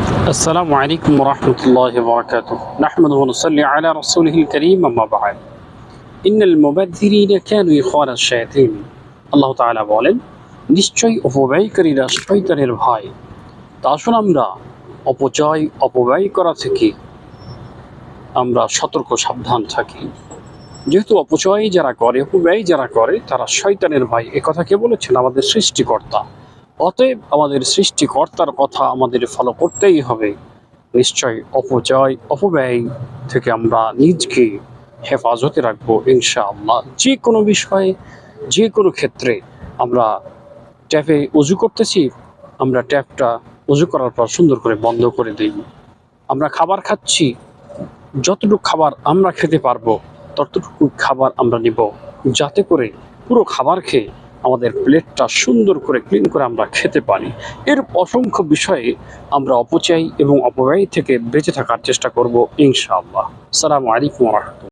السلام عليكم ورحمة الله وبركاته. نحمد ونصلي على رسوله الكريم أما بعد. إن المبذرين كانوا إخوان الشياطين. আল্লাহ তাআলা বলেন, নিশ্চয়ই অপব্যয়কারীরা শয়তানের ভাই। তা আসুন আমরা অপব্যয় করা থেকে আমরা সতর্ক সাবধান থাকি। যেহেতু অপচয় যারা করে, অপব্যয় যারা করে, তারা শয়তানের ভাই। একথা কে বলেছেন? আমাদের সৃষ্টিকর্তা। অতএব আমাদের সৃষ্টিকর্তার কথা আমাদের ফলো করতেই হবে। নিশ্চয় অপব্যয় থেকে আমরা নিজকে হেফাজতে রাখবো ইনশাআল্লাহ। যে কোনো বিষয়ে, যে কোনো ক্ষেত্রে আমরা ট্যাপে উজু করতেছি, আমরা ট্যাপটা উজু করার পর সুন্দর করে বন্ধ করে দিই। আমরা খাবার খাচ্ছি, যতটুকু খাবার আমরা খেতে পারবো ততটুকু খাবার আমরা নিব, যাতে করে পুরো খাবার খেয়ে আমাদের প্লেটটা সুন্দর করে ক্লিন করে আমরা খেতে পারি। এর অসংখ্য বিষয়ে আমরা অপচয় এবং অপব্যয় থেকে বেঁচে থাকার চেষ্টা করব ইনশাআল্লাহ। আসসালামু আলাইকুম ওয়া রাহমাতুল্লাহ।